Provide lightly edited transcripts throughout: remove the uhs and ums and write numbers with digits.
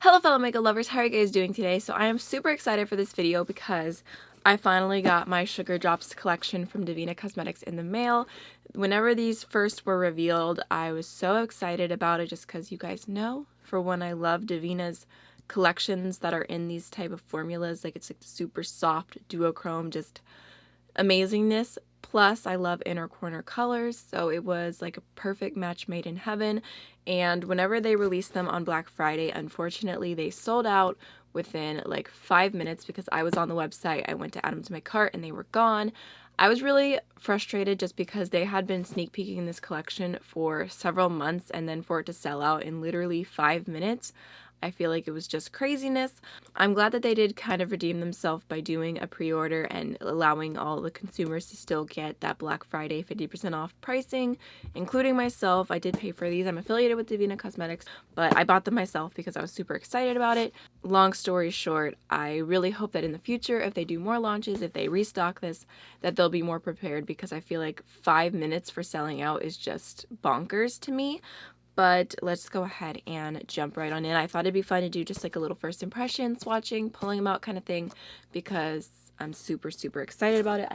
Hello fellow makeup lovers, how are you guys doing today? So I am super excited for this video because I finally got my Sugar Drops collection from Devinah Cosmetics in the mail. Whenever these first were revealed, I was so excited about it just because you guys know, for one, I love Devinah's collections that are in these type of formulas. Like, it's like super soft duochrome, just amazingness. Plus, I love inner corner colors, so it was like a perfect match made in heaven. And whenever they released them on Black Friday, unfortunately, they sold out within like 5 minutes because I was on the website. I went to add them to my cart and they were gone. I was really frustrated just because they had been sneak peeking this collection for several months, and then for it to sell out in literally 5 minutes, I feel like it was just craziness. I'm glad that they did kind of redeem themselves by doing a pre-order and allowing all the consumers to still get that Black Friday 50% off pricing, including myself. I did pay for these. I'm affiliated with Devinah Cosmetics, but I bought them myself because I was super excited about it. Long story short, I really hope that in the future, if they do more launches, if they restock this, that they'll be more prepared, because I feel like 5 minutes for selling out is just bonkers to me. But let's go ahead and jump right on in. I thought it'd be fun to do just like a little first impression, swatching, pulling them out kind of thing, because I'm super excited about it.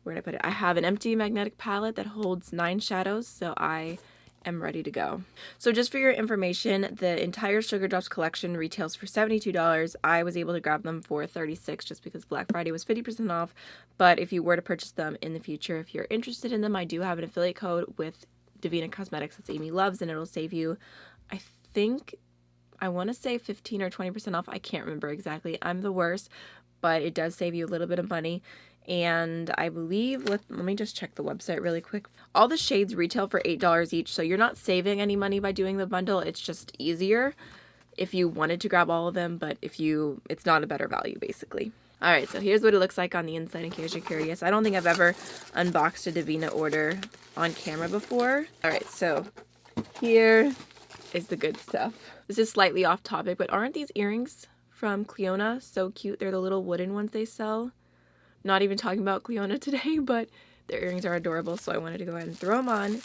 Where did I put it? I have an empty magnetic palette that holds 9 shadows, so I am ready to go. So just for your information, the entire Sugar Drops collection retails for $72. I was able to grab them for $36 just because Black Friday was 50% off. But if you were to purchase them in the future, if you're interested in them, I do have an affiliate code with Devinah Cosmetics. That's AMYLOVES, and it'll save you, I want to say 15 or 20% off. I can't remember exactly. I'm the worst, but it does save you a little bit of money. And I believe, let me just check the website really quick. All the shades retail for $8 each, so you're not saving any money by doing the bundle. It's just easier if you wanted to grab all of them, but it's not a better value, basically. Alright, so here's what it looks like on the inside in case you're curious. I don't think I've ever unboxed a Devinah order on camera before. Alright, so here is the good stuff. This is slightly off topic, but aren't these earrings from Cleona so cute? They're the little wooden ones they sell. Not even talking about Cleona today, but their earrings are adorable, so I wanted to go ahead and throw them on.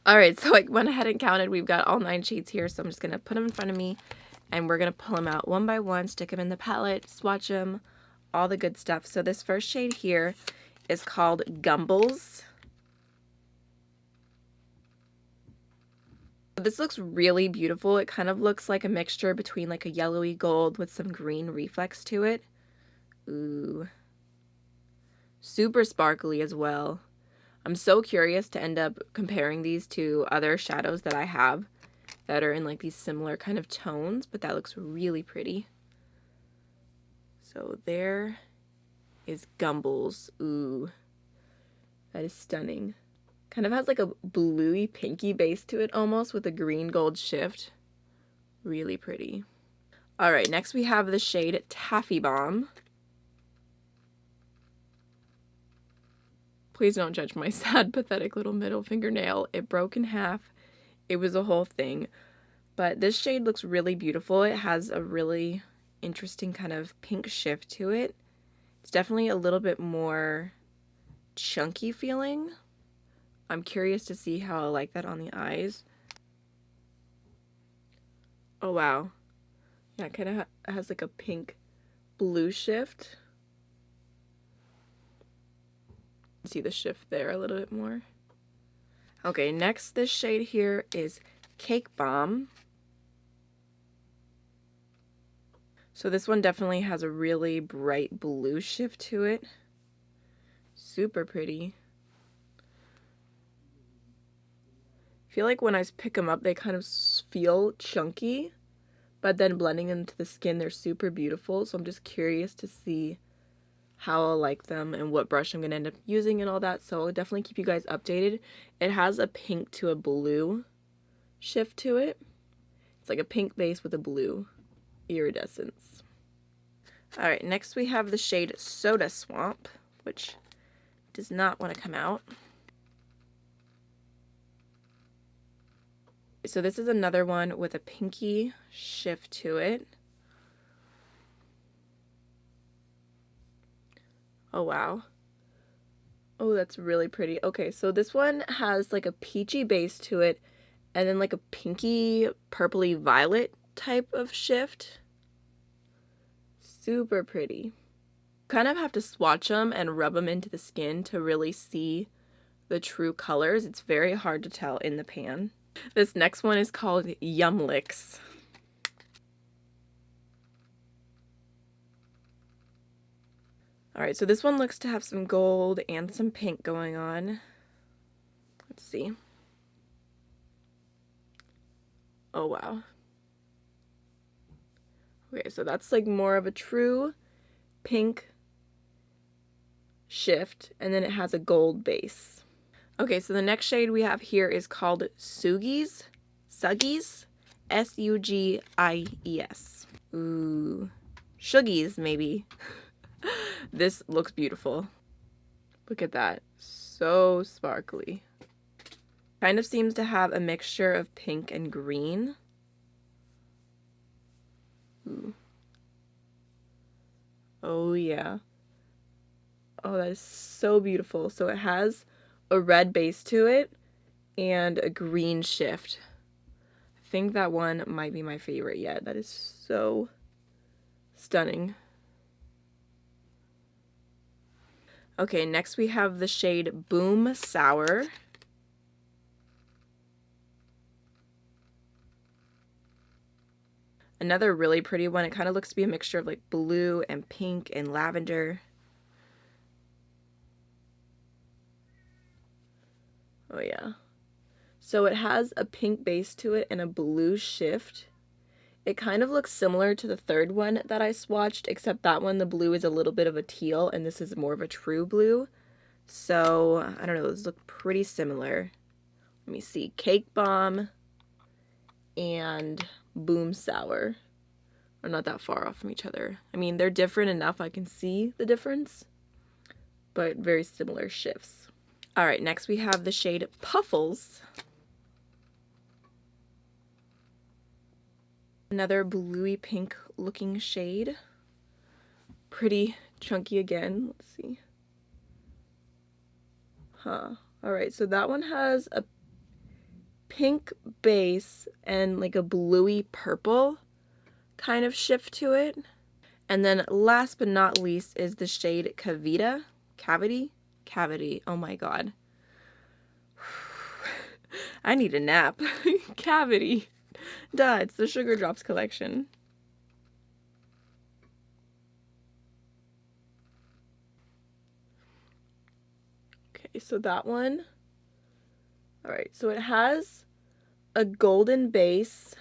Alright, so I went ahead and counted. We've got all 9 shades here, so I'm just going to put them in front of me, and we're going to pull them out one by one, stick them in the palette, swatch them, all the good stuff. So this first shade here is called Gumbles. This looks really beautiful. It kind of looks like a mixture between like a yellowy gold with some green reflex to it. Ooh. Super sparkly as well. I'm so curious to end up comparing these to other shadows that I have that are in like these similar kind of tones, but that looks really pretty. So there is Gumbles. Ooh, that is stunning. Kind of has like a bluey pinky base to it almost, with a green gold shift. Really pretty. Alright, next we have the shade Taffy Bomb. Please don't judge my sad, pathetic little middle fingernail. It broke in half. It was a whole thing. But this shade looks really beautiful. It has a really interesting kind of pink shift to it. It's definitely a little bit more chunky feeling. I'm curious to see how I like that on the eyes. Oh wow. Yeah, it kind of has like a pink blue shift. See the shift there a little bit more. Okay, next this shade here is Cake Bomb. So this one definitely has a really bright blue shift to it. Super pretty. I feel like when I pick them up, they kind of feel chunky, but then blending into the skin, they're super beautiful. So I'm just curious to see how I'll like them and what brush I'm going to end up using and all that. So I'll definitely keep you guys updated. It has a pink to a blue shift to it. It's like a pink base with a blue iridescence. Alright, next we have the shade Soda Swamp, which does not want to come out. So this is another one with a pinky shift to it. Oh wow. Oh, that's really pretty. Okay, so this one has like a peachy base to it, and then like a pinky purpley violet type of shift. Super pretty. Kind of have to swatch them and rub them into the skin to really see the true colors. It's very hard to tell in the pan. This next one is called Yum Licks. Alright, so this one looks to have some gold and some pink going on. Let's see. Oh wow. Okay, so that's like more of a true pink shift, and then it has a gold base. Okay, so the next shade we have here is called Sugies. Suggies. S-U-G-I-E-S. Ooh. Sugies, maybe. This looks beautiful. Look at that. So sparkly. Kind of seems to have a mixture of pink and green. Ooh. Oh yeah. Oh, that is so beautiful. So it has a red base to it and a green shift. I think that one might be my favorite yet. That is so stunning. Okay, next we have the shade Boom Sour. Another really pretty one. It kind of looks to be a mixture of like blue and pink and lavender. Oh yeah. So it has a pink base to it and a blue shift. It kind of looks similar to the third one that I swatched, except that one, the blue is a little bit of a teal, and this is more of a true blue. So, I don't know, those look pretty similar. Let me see. Cake Bomb and Boom Sour are not that far off from each other. I mean, they're different enough I can see the difference, but very similar shifts. Alright, next we have the shade Puffles. Another bluey pink looking shade. Pretty chunky again. Let's see. Huh. Alright, so that one has a pink base and like a bluey purple kind of shift to it. And then last but not least is the shade Cavity. Oh my god. I need a nap. Cavity. Duh, it's the Sugar Drops collection. Okay, so that one. Alright, so it has a golden base.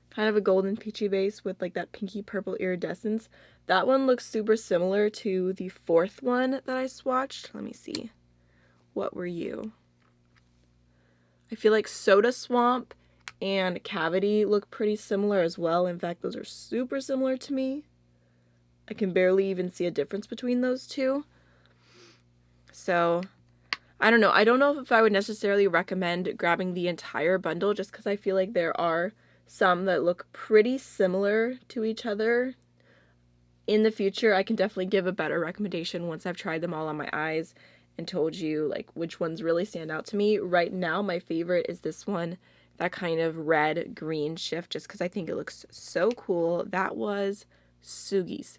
Kind of a golden peachy base with like that pinky purple iridescence. That one looks super similar to the fourth one that I swatched. Let me see. What were you? I feel like Soda Swamp and Cavity look pretty similar as well. In fact, those are super similar to me. I can barely even see a difference between those two. So, I don't know. I don't know if I would necessarily recommend grabbing the entire bundle just because I feel like there are some that look pretty similar to each other. In the future, I can definitely give a better recommendation once I've tried them all on my eyes and told you like which ones really stand out to me. Right now, my favorite is this one, that kind of red-green shift, just because I think it looks so cool. That was Sugies.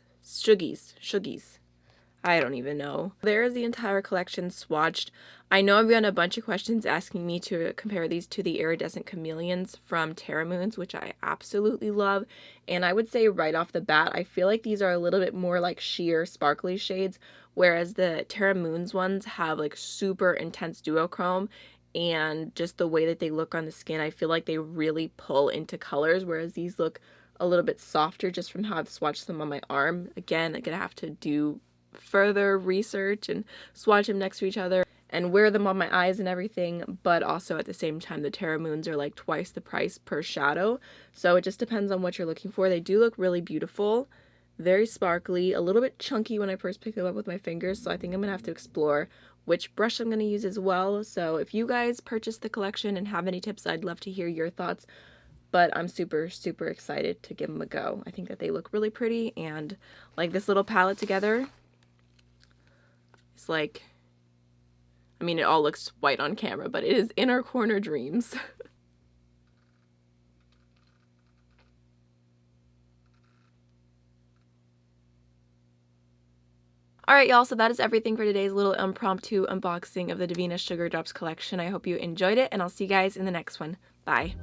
I don't even know. There is the entire collection swatched. I know I've gotten a bunch of questions asking me to compare these to the Iridescent Chameleons from Terra Moons, which I absolutely love. And I would say right off the bat, I feel like these are a little bit more like sheer sparkly shades, whereas the Terra Moons ones have like super intense duochrome, and just the way that they look on the skin, I feel like they really pull into colors, whereas these look a little bit softer just from how I've swatched them on my arm. Again, I'm gonna have to do further research and swatch them next to each other and wear them on my eyes and everything, but also at the same time the Terra Moons are like twice the price per shadow, so it just depends on what you're looking for. They do look really beautiful, very sparkly, a little bit chunky when I first pick them up with my fingers, so I think I'm gonna have to explore which brush I'm gonna use as well. So if you guys purchase the collection and have any tips, I'd love to hear your thoughts. But I'm super excited to give them a go. I think that they look really pretty, and like this little palette together, it's like, I mean, it all looks white on camera, but it is Inner Corner Dreams. Alright y'all, so that is everything for today's little impromptu unboxing of the Devinah Sugar Drops collection. I hope you enjoyed it, and I'll see you guys in the next one. Bye!